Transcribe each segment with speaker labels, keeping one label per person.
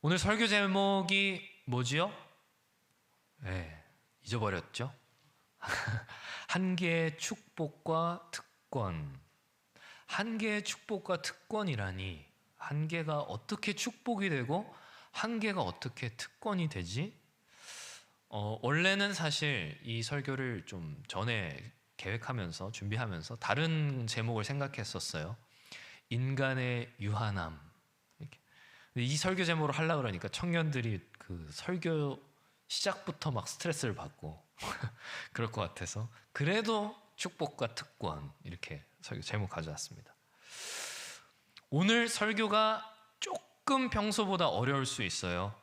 Speaker 1: 오늘 설교 제목이 뭐지요? 네, 잊어버렸죠? 한계의 축복과 특권. 한계의 축복과 특권이라니, 한계가 어떻게 축복이 되고 한계가 어떻게 특권이 되지? 원래는 사실 이 설교를 좀 전에 계획하면서 준비하면서 다른 제목을 생각했었어요. 인간의 유한함. 이렇게. 근데 이 설교 제목으로 하려고 그러니까 청년들이 그 설교 시작부터 막 스트레스를 받고 그럴 것 같아서 그래도 축복과 특권 이렇게 설교 제목 가져왔습니다. 오늘 설교가 조금 평소보다 어려울 수 있어요.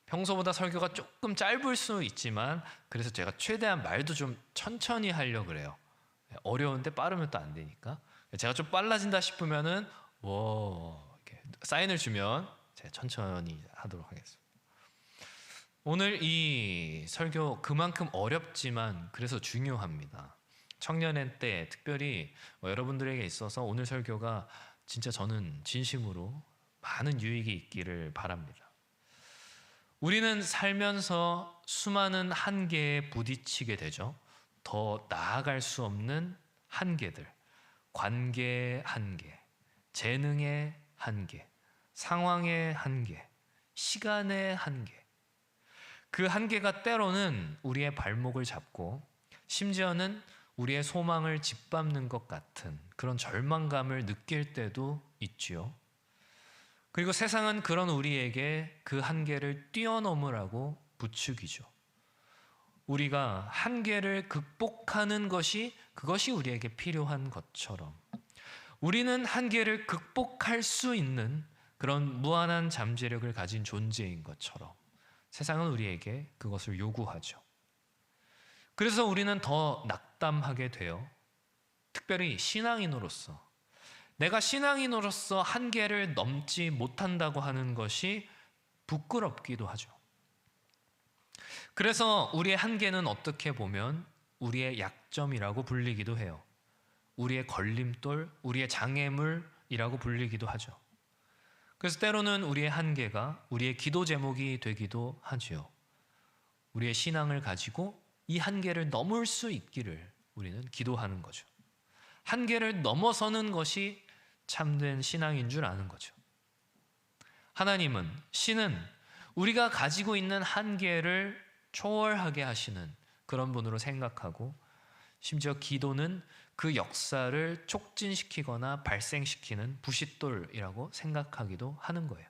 Speaker 1: 평소보다 설교가 조금 짧을 수 있지만 그래서 제가 최대한 말도 좀 천천히 하려고 그래요. 어려운데 빠르면 또 안 되니까. 제가 좀 빨라진다 싶으면은 이렇게 사인을 주면 제가 천천히 하도록 하겠습니다. 오늘 이 설교 그만큼 어렵지만 그래서 중요합니다. 청년의 때 특별히 여러분들에게 있어서 오늘 설교가 진짜 저는 진심으로 많은 유익이 있기를 바랍니다. 우리는 살면서 수많은 한계에 부딪히게 되죠. 더 나아갈 수 없는 한계들, 관계의 한계, 재능의 한계, 상황의 한계, 시간의 한계. 그 한계가 때로는 우리의 발목을 잡고 심지어는 우리의 소망을 짓밟는 것 같은 그런 절망감을 느낄 때도 있지요. 그리고 세상은 그런 우리에게 그 한계를 뛰어넘으라고 부추기죠. 우리가 한계를 극복하는 그것이 우리에게 필요한 것처럼 우리는 한계를 극복할 수 있는 그런 무한한 잠재력을 가진 존재인 것처럼 세상은 우리에게 그것을 요구하죠. 그래서 우리는 더 낙담하게 돼요. 특별히 신앙인으로서 내가 신앙인으로서 한계를 넘지 못한다고 하는 것이 부끄럽기도 하죠. 그래서 우리의 한계는 어떻게 보면 우리의 약점이라고 불리기도 해요. 우리의 걸림돌, 우리의 장애물이라고 불리기도 하죠. 그래서 때로는 우리의 한계가 우리의 기도 제목이 되기도 하지요. 우리의 신앙을 가지고 이 한계를 넘을 수 있기를 우리는 기도하는 거죠. 한계를 넘어서는 것이 참된 신앙인 줄 아는 거죠. 하나님은, 신은 우리가 가지고 있는 한계를 초월하게 하시는 그런 분으로 생각하고 심지어 기도는 그 역사를 촉진시키거나 발생시키는 부싯돌이라고 생각하기도 하는 거예요.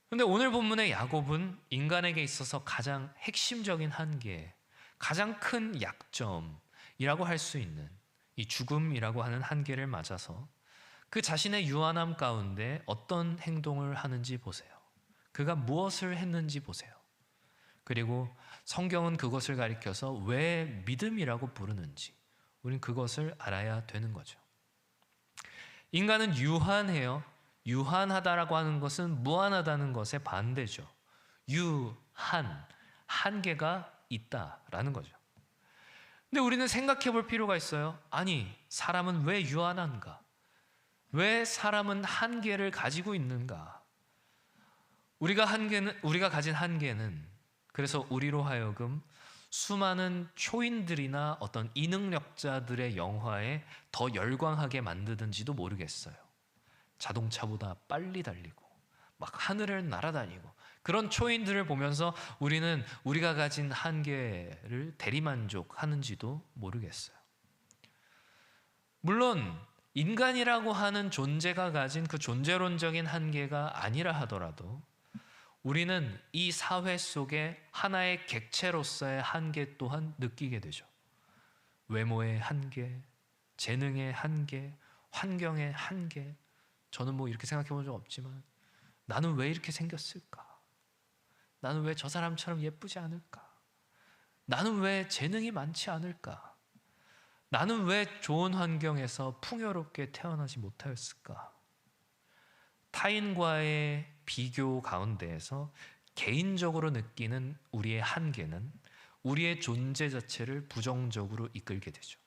Speaker 1: 그런데 오늘 본문의 야곱은 인간에게 있어서 가장 핵심적인 한계, 가장 큰 약점이라고 할 수 있는 이 죽음이라고 하는 한계를 맞아서 그 자신의 유한함 가운데 어떤 행동을 하는지 보세요. 그가 무엇을 했는지 보세요. 그리고 성경은 그것을 가리켜서 왜 믿음이라고 부르는지 우린 그것을 알아야 되는 거죠. 인간은 유한해요. 유한하다라고 하는 것은 무한하다는 것의 반대죠. 유한, 한계가 있다라는 거죠. 근데 우리는 생각해 볼 필요가 있어요. 아니, 사람은 왜 유한한가? 왜 사람은 한계를 가지고 있는가? 우리가 가진 한계는 그래서 우리로 하여금 수많은 초인들이나 어떤 이능력자들의 영화에 더 열광하게 만드는지도 모르겠어요. 자동차보다 빨리 달리고 막 하늘을 날아다니고 그런 초인들을 보면서 우리는 우리가 가진 한계를 대리만족하는지도 모르겠어요. 물론 인간이라고 하는 존재가 가진 그 존재론적인 한계가 아니라 하더라도 우리는 이 사회 속에 하나의 객체로서의 한계 또한 느끼게 되죠. 외모의 한계, 재능의 한계, 환경의 한계. 저는 이렇게 생각해 본 적 없지만 나는 왜 이렇게 생겼을까? 나는 왜 저 사람처럼 예쁘지 않을까? 나는 왜 재능이 많지 않을까? 나는 왜 좋은 환경에서 풍요롭게 태어나지 못하였을까? 타인과의 비교 가운데에서 개인적으로 느끼는 우리의 한계는 우리의 존재 자체를 부정적으로 이끌게 되죠.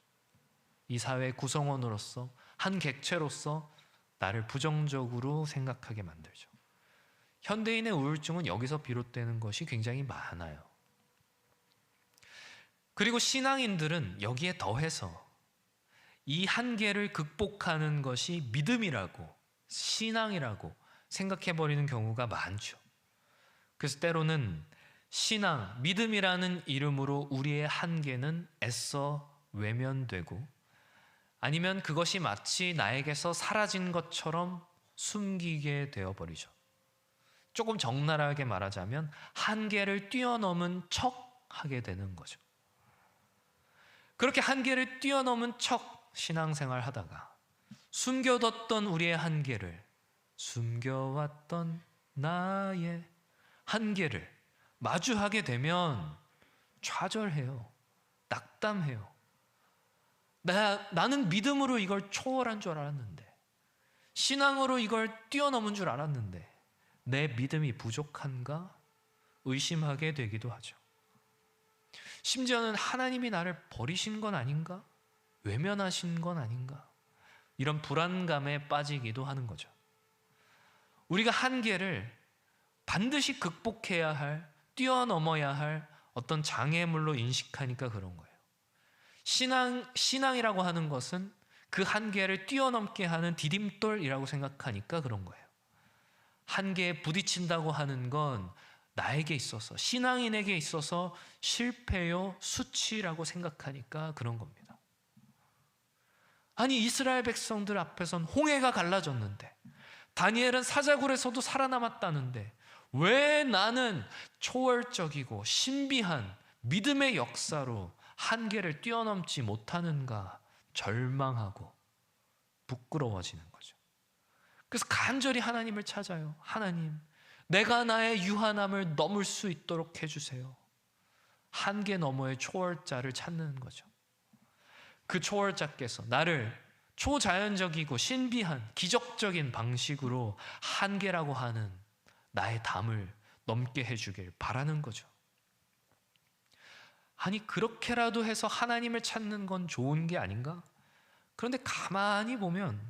Speaker 1: 이 사회의 구성원으로서 한 객체로서 나를 부정적으로 생각하게 만들죠. 현대인의 우울증은 여기서 비롯되는 것이 굉장히 많아요. 그리고 신앙인들은 여기에 더해서 이 한계를 극복하는 것이 믿음이라고, 신앙이라고 생각해버리는 경우가 많죠. 그래서 때로는 신앙, 믿음이라는 이름으로 우리의 한계는 애써 외면되고, 아니면 그것이 마치 나에게서 사라진 것처럼 숨기게 되어버리죠. 조금 적나라하게 말하자면 한계를 뛰어넘은 척 하게 되는 거죠. 그렇게 한계를 뛰어넘은 척 신앙생활 하다가 숨겨뒀던 우리의 한계를, 숨겨왔던 나의 한계를 마주하게 되면 좌절해요. 낙담해요. 나는 믿음으로 이걸 초월한 줄 알았는데, 신앙으로 이걸 뛰어넘은 줄 알았는데 내 믿음이 부족한가 의심하게 되기도 하죠. 심지어는 하나님이 나를 버리신 건 아닌가? 외면하신 건 아닌가? 이런 불안감에 빠지기도 하는 거죠. 우리가 한계를 반드시 극복해야 할, 뛰어넘어야 할 어떤 장애물로 인식하니까 그런 거예요. 신앙이라고 하는 것은 그 한계를 뛰어넘게 하는 디딤돌이라고 생각하니까 그런 거예요. 한계에 부딪힌다고 하는 건 나에게 있어서, 신앙인에게 있어서 실패요, 수치라고 생각하니까 그런 겁니다. 아니, 이스라엘 백성들 앞에선 홍해가 갈라졌는데, 다니엘은 사자굴에서도 살아남았다는데 왜 나는 초월적이고 신비한 믿음의 역사로 한계를 뛰어넘지 못하는가 절망하고 부끄러워지는 거죠. 그래서 간절히 하나님을 찾아요. 하나님, 내가 나의 유한함을 넘을 수 있도록 해주세요. 한계 너머의 초월자를 찾는 거죠. 그 초월자께서 나를 초자연적이고 신비한 기적적인 방식으로 한계라고 하는 나의 담을 넘게 해주길 바라는 거죠. 아니, 그렇게라도 해서 하나님을 찾는 건 좋은 게 아닌가? 그런데 가만히 보면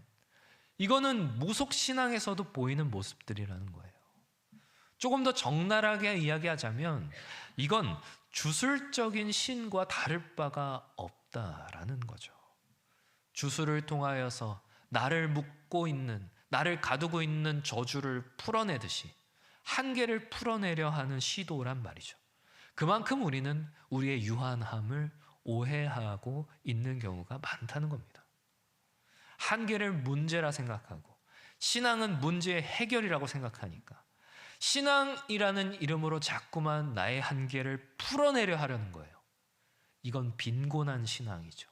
Speaker 1: 이거는 무속신앙에서도 보이는 모습들이라는 거예요. 조금 더 적나라하게 이야기하자면 이건 주술적인 신과 다를 바가 없다라는 거죠. 주술을 통하여서 나를 묶고 있는, 나를 가두고 있는 저주를 풀어내듯이 한계를 풀어내려 하는 시도란 말이죠. 그만큼 우리는 우리의 유한함을 오해하고 있는 경우가 많다는 겁니다. 한계를 문제라 생각하고 신앙은 문제의 해결이라고 생각하니까 신앙이라는 이름으로 자꾸만 나의 한계를 풀어내려 하려는 거예요. 이건 빈곤한 신앙이죠.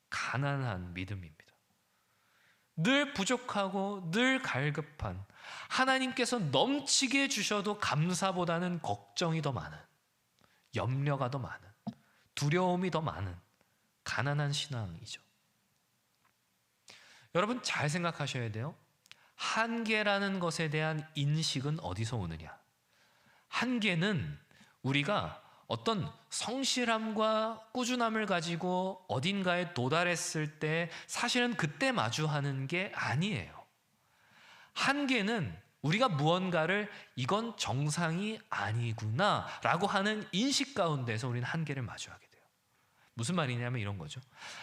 Speaker 1: 가난한 믿음입니다. 늘 부족하고 늘 갈급한, 하나님께서 넘치게 주셔도 감사보다는 걱정이 더 많은, 염려가 더 많은, 두려움이 더 많은 가난한 신앙이죠. 여러분 잘 생각하셔야 돼요. 한계라는 것에 대한 인식은 어디서 오느냐? 한계는 우리가 어떤 성실함과 꾸준함을 가지고 어딘가에 도달했을 때 사실은 그때 마주하는 게 아니에요. 한계는 우리가 무언가를 이건 정상이 아니구나 라고 하는 인식 가운데서 우리는 한계를 마주하게 돼요. 무슨 말이냐면 이런 거죠.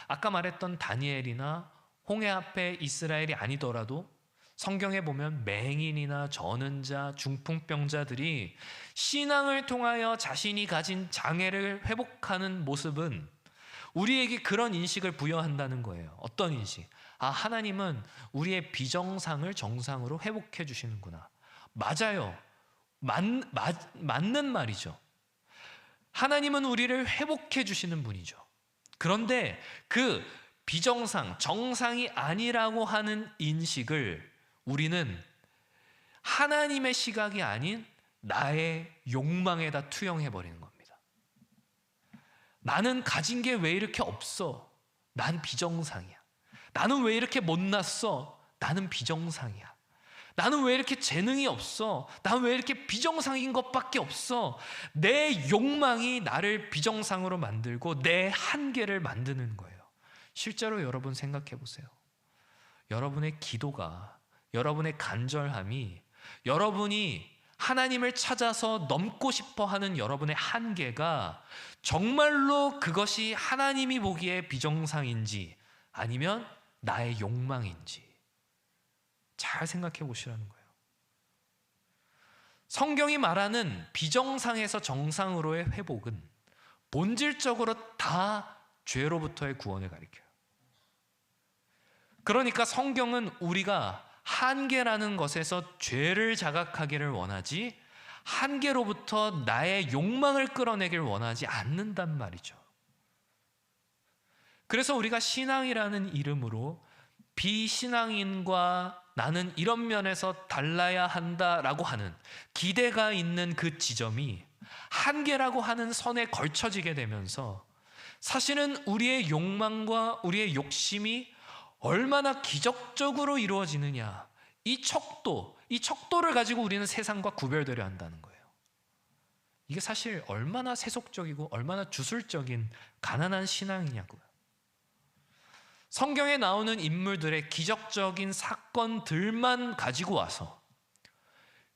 Speaker 1: 아까 말했던 다니엘이나 홍해 앞에 이스라엘이 아니더라도 성경에 보면 맹인이나 전은자, 중풍병자들이 신앙을 통하여 자신이 가진 장애를 회복하는 모습은 우리에게 그런 인식을 부여한다는 거예요. 어떤 인식? 아, 하나님은 우리의 비정상을 정상으로 회복해 주시는구나. 맞아요. 맞는 말이죠. 하나님은 우리를 회복해 주시는 분이죠. 그런데 그 비정상, 정상이 아니라고 하는 인식을 우리는 하나님의 시각이 아닌 나의 욕망에다 투영해버리는 겁니다. 나는 가진 게 왜 이렇게 없어? 난 비정상이야. 나는 왜 이렇게 못났어? 나는 비정상이야. 나는 왜 이렇게 재능이 없어? 나는 왜 이렇게 비정상인 것밖에 없어? 내 욕망이 나를 비정상으로 만들고 내 한계를 만드는 거예요. 실제로 여러분 생각해 보세요. 여러분의 기도가, 여러분의 간절함이 여러분이 하나님을 찾아서 넘고 싶어 하는 여러분의 한계가 정말로 그것이 하나님이 보기에 비정상인지 아니면 나의 욕망인지 잘 생각해 보시라는 거예요. 성경이 말하는 비정상에서 정상으로의 회복은 본질적으로 다 죄로부터의 구원을 가리켜요. 그러니까 성경은 우리가 한계라는 것에서 죄를 자각하기를 원하지 한계로부터 나의 욕망을 끌어내길 원하지 않는단 말이죠. 그래서 우리가 신앙이라는 이름으로 비신앙인과 나는 이런 면에서 달라야 한다라고 하는 기대가 있는 그 지점이 한계라고 하는 선에 걸쳐지게 되면서 사실은 우리의 욕망과 우리의 욕심이 얼마나 기적적으로 이루어지느냐, 이 척도를 가지고 우리는 세상과 구별되려 한다는 거예요. 이게 사실 얼마나 세속적이고 얼마나 주술적인 가난한 신앙이냐고요. 성경에 나오는 인물들의 기적적인 사건들만 가지고 와서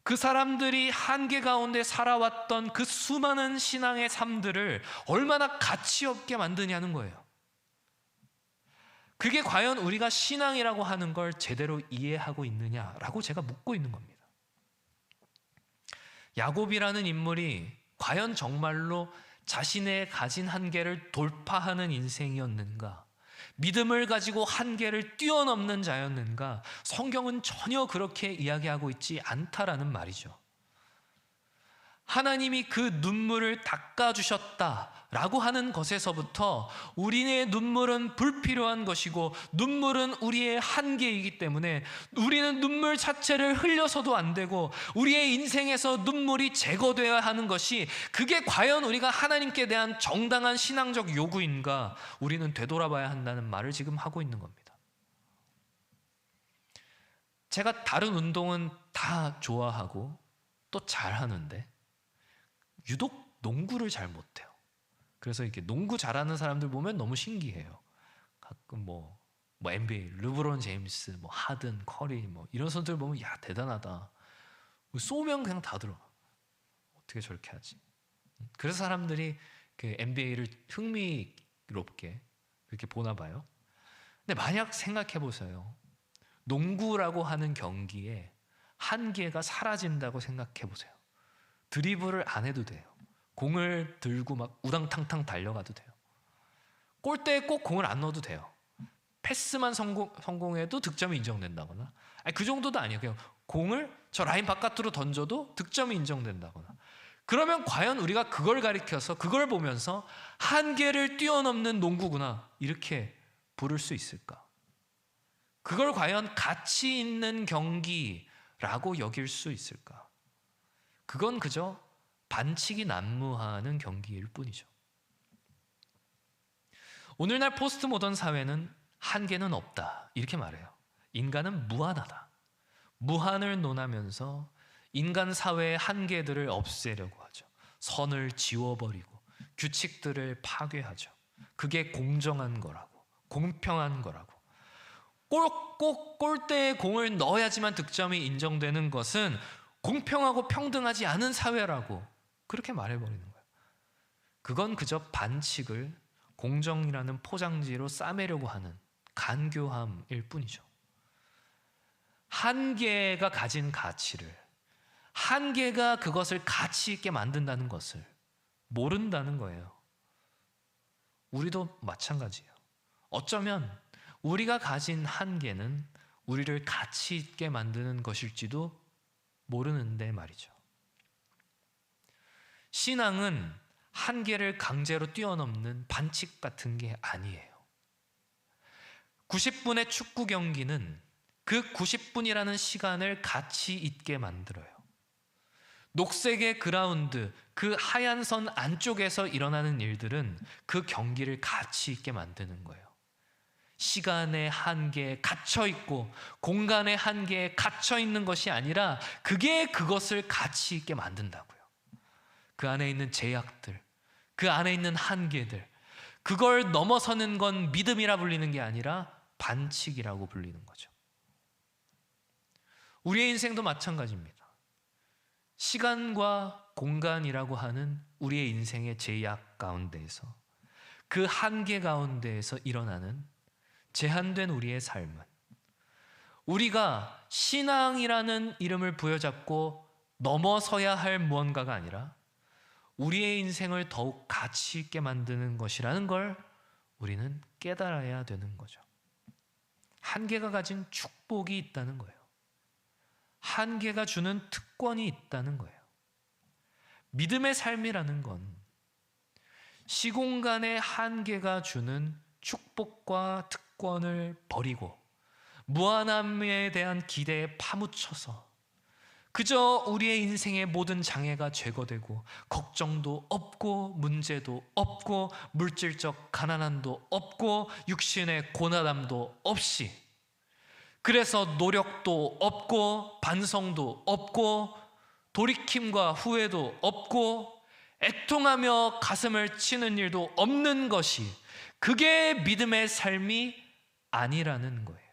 Speaker 1: 그 사람들이 한계 가운데 살아왔던 그 수많은 신앙의 삶들을 얼마나 가치 없게 만드냐는 거예요. 그게 과연 우리가 신앙이라고 하는 걸 제대로 이해하고 있느냐라고 제가 묻고 있는 겁니다. 야곱이라는 인물이 과연 정말로 자신의 가진 한계를 돌파하는 인생이었는가? 믿음을 가지고 한계를 뛰어넘는 자였는가? 성경은 전혀 그렇게 이야기하고 있지 않다라는 말이죠. 하나님이 그 눈물을 닦아주셨다라고 하는 것에서부터 우리의 눈물은 불필요한 것이고 눈물은 우리의 한계이기 때문에 우리는 눈물 자체를 흘려서도 안 되고 우리의 인생에서 눈물이 제거되어야 하는 것이 그게 과연 우리가 하나님께 대한 정당한 신앙적 요구인가? 우리는 되돌아봐야 한다는 말을 지금 하고 있는 겁니다. 제가 다른 운동은 다 좋아하고 또 잘하는데 유독 농구를 잘 못해요. 그래서 이렇게 농구 잘하는 사람들 보면 너무 신기해요. 가끔 뭐 NBA, 르브론 제임스, 뭐 하든, 커리 뭐 이런 선수들 보면 야 대단하다. 쏘면 그냥 다 들어가. 어떻게 저렇게 하지? 그래서 사람들이 그 NBA를 흥미롭게 그렇게 보나 봐요. 근데 만약 생각해 보세요. 농구라고 하는 경기에 한계가 사라진다고 생각해 보세요. 드리블을 안 해도 돼요. 공을 들고 막 우당탕탕 달려가도 돼요. 골대에 꼭 공을 안 넣어도 돼요. 패스만 성공해도 득점이 인정된다거나 그 정도도 아니에요. 그냥 공을 저 라인 바깥으로 던져도 득점이 인정된다거나 그러면 과연 우리가 그걸 가리켜서 그걸 보면서 한계를 뛰어넘는 농구구나 이렇게 부를 수 있을까? 그걸 과연 가치 있는 경기라고 여길 수 있을까? 그건 그저 반칙이 난무하는 경기일 뿐이죠. 오늘날 포스트 모던 사회는 한계는 없다 이렇게 말해요. 인간은 무한하다. 무한을 논하면서 인간 사회의 한계들을 없애려고 하죠. 선을 지워버리고 규칙들을 파괴하죠. 그게 공정한 거라고, 공평한 거라고. 꼭 골대에 공을 넣어야지만 득점이 인정되는 것은 공평하고 평등하지 않은 사회라고 그렇게 말해버리는 거예요. 그건 그저 반칙을 공정이라는 포장지로 싸매려고 하는 간교함일 뿐이죠. 한계가 가진 가치를, 한계가 그것을 가치 있게 만든다는 것을 모른다는 거예요. 우리도 마찬가지예요. 어쩌면 우리가 가진 한계는 우리를 가치 있게 만드는 것일지도 모르는데 말이죠. 신앙은 한계를 강제로 뛰어넘는 반칙 같은 게 아니에요. 90분의 축구 경기는 그 90분이라는 시간을 가치 있게 만들어요. 녹색의 그라운드, 그 하얀 선 안쪽에서 일어나는 일들은 그 경기를 가치 있게 만드는 거예요. 시간의 한계에 갇혀 있고 공간의 한계에 갇혀 있는 것이 아니라 그게 그것을 가치 있게 만든다고요. 그 안에 있는 제약들, 그 안에 있는 한계들, 그걸 넘어서는 건 믿음이라 불리는 게 아니라 반칙이라고 불리는 거죠. 우리의 인생도 마찬가지입니다. 시간과 공간이라고 하는 우리의 인생의 제약 가운데에서, 그 한계 가운데에서 일어나는 제한된 우리의 삶은, 우리가 신앙이라는 이름을 부여잡고 넘어서야 할 무언가가 아니라 우리의 인생을 더욱 가치 있게 만드는 것이라는 걸 우리는 깨달아야 되는 거죠. 한계가 가진 축복이 있다는 거예요. 한계가 주는 특권이 있다는 거예요. 믿음의 삶이라는 건 시공간의 한계가 주는 축복과 특권을 버리고 무한함에 대한 기대에 파묻혀서 그저 우리의 인생의 모든 장애가 제거되고 걱정도 없고 문제도 없고 물질적 가난함도 없고 육신의 고난함도 없이, 그래서 노력도 없고 반성도 없고 돌이킴과 후회도 없고 애통하며 가슴을 치는 일도 없는 것이, 그게 믿음의 삶이 아니라는 거예요.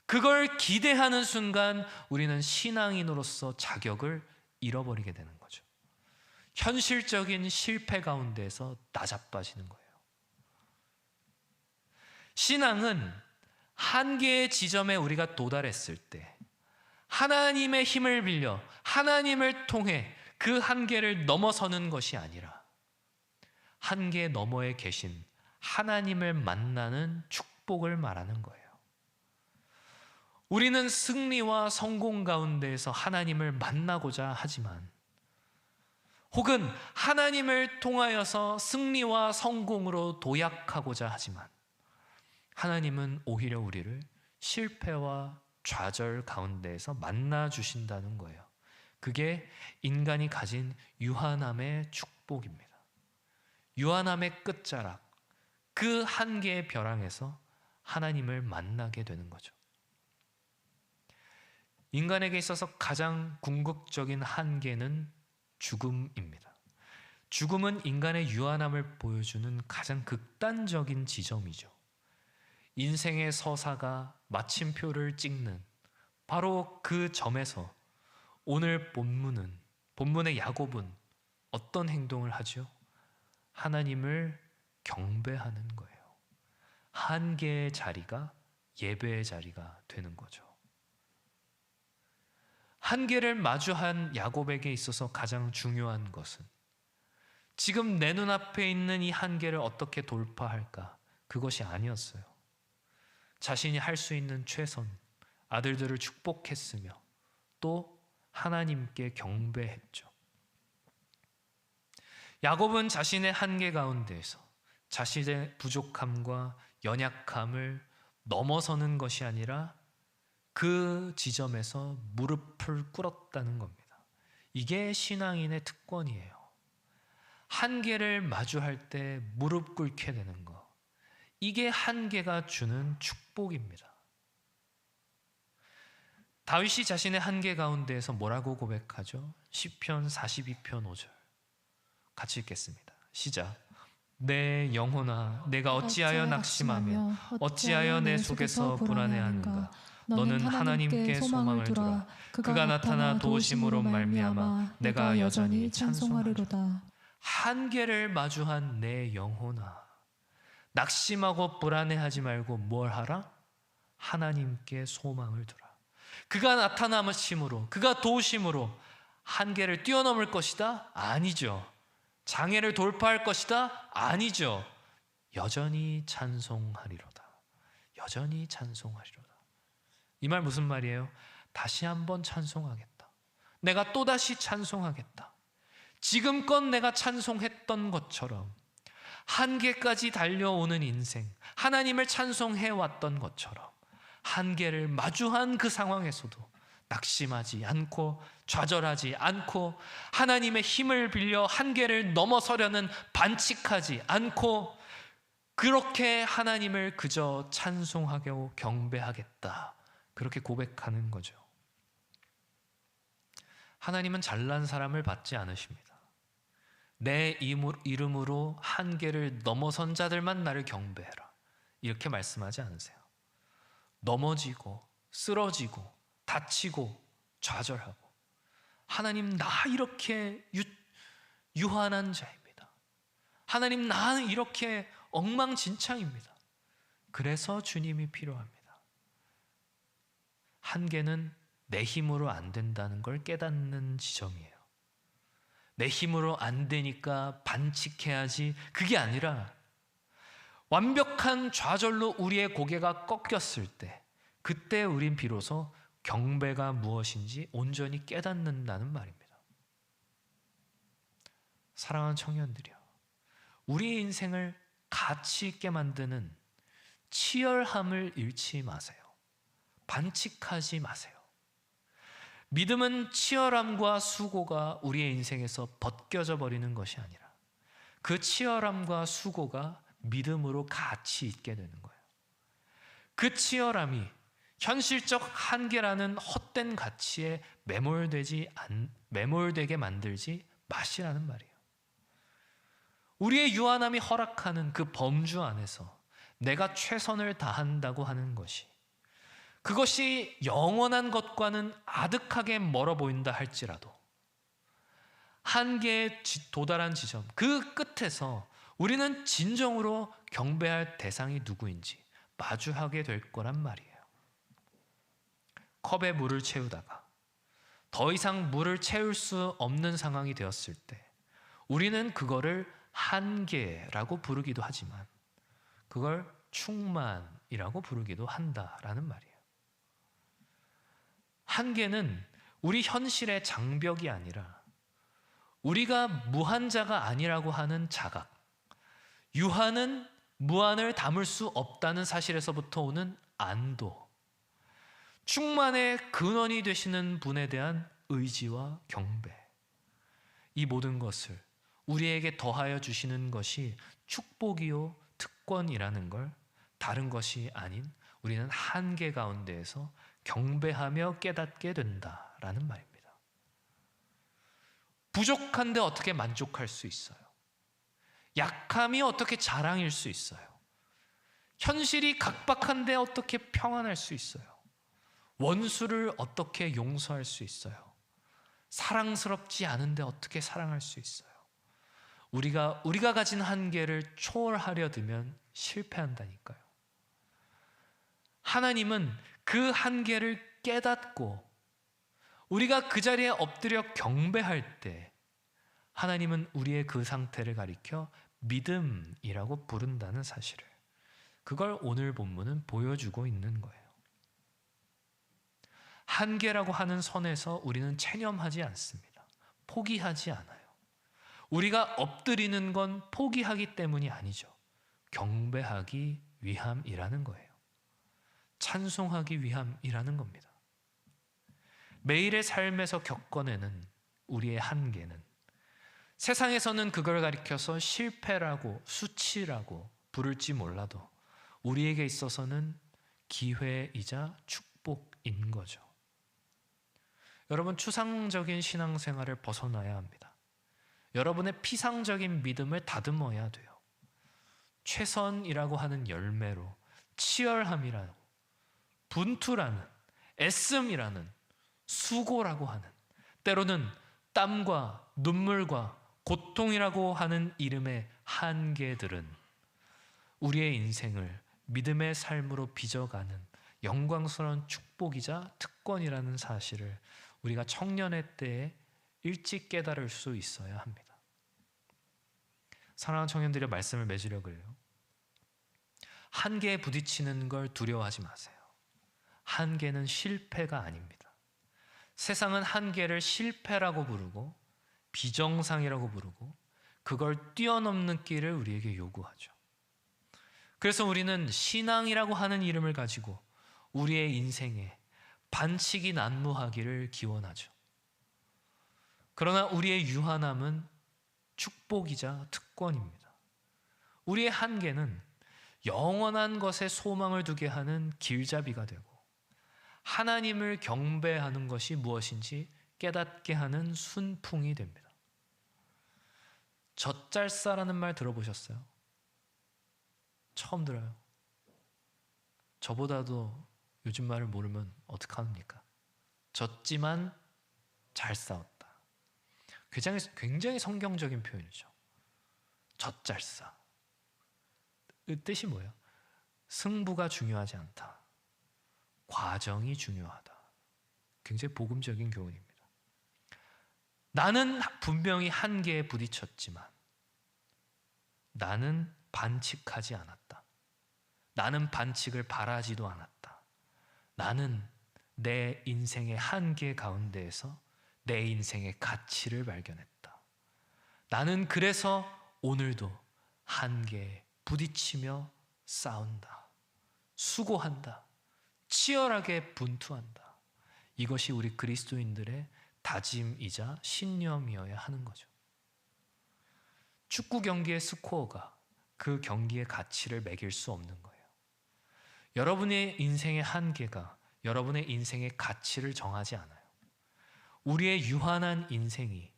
Speaker 1: 그걸 기대하는 순간 우리는 신앙인으로서 자격을 잃어버리게 되는 거죠. 현실적인 실패 가운데서 나자빠지는 거예요. 신앙은 한계의 지점에 우리가 도달했을 때 하나님의 힘을 빌려 하나님을 통해 그 한계를 넘어서는 것이 아니라 한계 너머에 계신 하나님을 만나는 축복을 말하는 거예요. 우리는 승리와 성공 가운데에서 하나님을 만나고자 하지만, 혹은 하나님을 통하여서 승리와 성공으로 도약하고자 하지만, 하나님은 오히려 우리를 실패와 좌절 가운데에서 만나 주신다는 거예요. 그게 인간이 가진 유한함의 축복입니다. 유한함의 끝자락, 그 한계의 벼랑에서 하나님을 만나게 되는 거죠. 인간에게 있어서 가장 궁극적인 한계는 죽음입니다. 죽음은 인간의 유한함을 보여주는 가장 극단적인 지점이죠. 인생의 서사가 마침표를 찍는 바로 그 점에서 오늘 본문의 야곱은 어떤 행동을 하죠? 하나님을 경배하는 거예요. 한계의 자리가 예배의 자리가 되는 거죠. 한계를 마주한 야곱에게 있어서 가장 중요한 것은 지금 내 눈앞에 있는 이 한계를 어떻게 돌파할까? 그것이 아니었어요. 자신이 할 수 있는 최선, 아들들을 축복했으며 또 하나님께 경배했죠. 야곱은 자신의 한계 가운데에서 자신의 부족함과 연약함을 넘어서는 것이 아니라 그 지점에서 무릎을 꿇었다는 겁니다. 이게 신앙인의 특권이에요. 한계를 마주할 때 무릎 꿇게 되는 것, 이게 한계가 주는 축복입니다. 다윗이 자신의 한계 가운데에서 뭐라고 고백하죠? 시편 42편 5절 같이 읽겠습니다. 시작. 내 영혼아, 내가 어찌하여 낙심하며 어찌하여 내 속에서 불안해하는가? 너는 하나님께 소망을 두라. 그가 나타나 도우심으로 말미암아 내가 여전히 찬송하리로다. 한계를 마주한 내 영혼아, 낙심하고 불안해하지 말고 뭘 하라? 하나님께 소망을 두라. 그가 나타나심으로, 그가 도우심으로 한계를 뛰어넘을 것이다? 아니죠. 장애를 돌파할 것이다? 아니죠. 여전히 찬송하리로다. 여전히 찬송하리로다. 이 말 무슨 말이에요? 다시 한번 찬송하겠다. 내가 또다시 찬송하겠다. 지금껏 내가 찬송했던 것처럼 한계까지 달려오는 인생, 하나님을 찬송해왔던 것처럼 한계를 마주한 그 상황에서도 낙심하지 않고 좌절하지 않고 하나님의 힘을 빌려 한계를 넘어서려는 반칙하지 않고 그렇게 하나님을 그저 찬송하고 경배하겠다, 그렇게 고백하는 거죠. 하나님은 잘난 사람을 받지 않으십니다. 내 이름으로 한계를 넘어선 자들만 나를 경배해라, 이렇게 말씀하지 않으세요. 넘어지고 쓰러지고 다치고 좌절하고 하나님, 나 이렇게 유한한 자입니다. 하나님, 나는 이렇게 엉망진창입니다. 그래서 주님이 필요합니다. 한계는 내 힘으로 안 된다는 걸 깨닫는 지점이에요. 내 힘으로 안 되니까 반칙해야지, 그게 아니라 완벽한 좌절로 우리의 고개가 꺾였을 때, 그때 우린 비로소 경배가 무엇인지 온전히 깨닫는다는 말입니다. 사랑하는 청년들이여, 우리의 인생을 가치 있게 만드는 치열함을 잃지 마세요. 반칙하지 마세요. 믿음은 치열함과 수고가 우리의 인생에서 벗겨져 버리는 것이 아니라 그 치열함과 수고가 믿음으로 같이 있게 되는 거예요. 그 치열함이 현실적 한계라는 헛된 가치에 매몰되게 만들지 마시라는 말이에요. 우리의 유한함이 허락하는 그 범주 안에서 내가 최선을 다한다고 하는 것이, 그것이 영원한 것과는 아득하게 멀어 보인다 할지라도 한계에 도달한 지점, 그 끝에서 우리는 진정으로 경배할 대상이 누구인지 마주하게 될 거란 말이에요. 컵에 물을 채우다가 더 이상 물을 채울 수 없는 상황이 되었을 때 우리는 그거를 한계라고 부르기도 하지만 그걸 충만이라고 부르기도 한다라는 말이에요. 한계는 우리 현실의 장벽이 아니라 우리가 무한자가 아니라고 하는 자각, 유한은 무한을 담을 수 없다는 사실에서부터 오는 안도, 충만의 근원이 되시는 분에 대한 의지와 경배, 이 모든 것을 우리에게 더하여 주시는 것이 축복이요 특권이라는 걸 다른 것이 아닌 우리는 한계 가운데에서 경배하며 깨닫게 된다라는 말입니다. 부족한데 어떻게 만족할 수 있어요? 약함이 어떻게 자랑일 수 있어요? 현실이 각박한데 어떻게 평안할 수 있어요? 원수를 어떻게 용서할 수 있어요? 사랑스럽지 않은데 어떻게 사랑할 수 있어요? 우리가 가진 한계를 초월하려 들면 실패한다니까요. 하나님은 그 한계를 깨닫고 우리가 그 자리에 엎드려 경배할 때 하나님은 우리의 그 상태를 가리켜 믿음이라고 부른다는 사실을, 그걸 오늘 본문은 보여주고 있는 거예요. 한계라고 하는 선에서 우리는 체념하지 않습니다. 포기하지 않아요. 우리가 엎드리는 건 포기하기 때문이 아니죠. 경배하기 위함이라는 거예요. 찬송하기 위함이라는 겁니다. 매일의 삶에서 겪어내는 우리의 한계는 세상에서는 그걸 가리켜서 실패라고 수치라고 부를지 몰라도 우리에게 있어서는 기회이자 축복인 거죠. 여러분, 추상적인 신앙생활을 벗어나야 합니다. 여러분의 피상적인 믿음을 다듬어야 돼요. 최선이라고 하는 열매로 치열함이라고, 분투라는, 애씀이라는, 수고라고 하는, 때로는 땀과 눈물과 고통이라고 하는 이름의 한계들은 우리의 인생을 믿음의 삶으로 빚어가는 영광스러운 축복이자 특권이라는 사실을 우리가 청년의 때에 일찍 깨달을 수 있어야 합니다. 사랑하는 청년들의 말씀을 맺으려고 해요. 한계에 부딪히는 걸 두려워하지 마세요. 한계는 실패가 아닙니다. 세상은 한계를 실패라고 부르고 비정상이라고 부르고 그걸 뛰어넘는 길을 우리에게 요구하죠. 그래서 우리는 신앙이라고 하는 이름을 가지고 우리의 인생에 반칙이 난무하기를 기원하죠. 그러나 우리의 유한함은 축복이자 특권입니다. 우리의 한계는 영원한 것에 소망을 두게 하는 길잡이가 되고 하나님을 경배하는 것이 무엇인지 깨닫게 하는 순풍이 됩니다. 젖잘싸라는 말 들어보셨어요? 처음 들어요. 저보다도 요즘 말을 모르면 어떡합니까? 졌지만 잘 싸웠다. 굉장히 성경적인 표현이죠. 젖잘싸. 그 뜻이 뭐예요? 승부가 중요하지 않다. 과정이 중요하다. 굉장히 복음적인 교훈입니다. 나는 분명히 한계에 부딪혔지만 나는 반칙하지 않았다. 나는 반칙을 바라지도 않았다. 나는 내 인생의 한계 가운데에서 내 인생의 가치를 발견했다. 나는 그래서 오늘도 한계에 부딪히며 싸운다. 수고한다. 치열하게 분투한다. 이것이 우리 그리스도인들의 다짐이자 신념이어야 하는 거죠. 축구 경기의 스코어가 그 경기의 가치를 매길 수 없는 거예요. 여러분의 인생의 한계가 여러분의 인생의 가치를 정하지 않아요. 우리의 유한한 인생이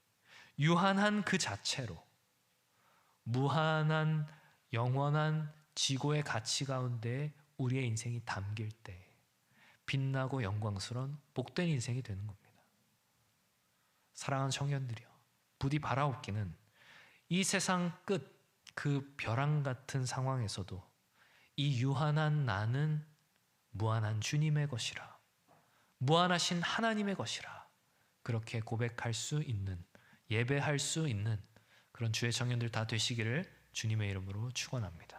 Speaker 1: 유한한 그 자체로 무한한 영원한 지고의 가치 가운데 우리의 인생이 담길 때 빛나고 영광스러운 복된 인생이 되는 겁니다. 사랑하는 청년들이여, 부디 바라옵기는 이 세상 끝 그 벼랑 같은 상황에서도 이 유한한 나는 무한한 주님의 것이라, 무한하신 하나님의 것이라, 그렇게 고백할 수 있는, 예배할 수 있는 그런 주의 청년들 다 되시기를 주님의 이름으로 축원합니다.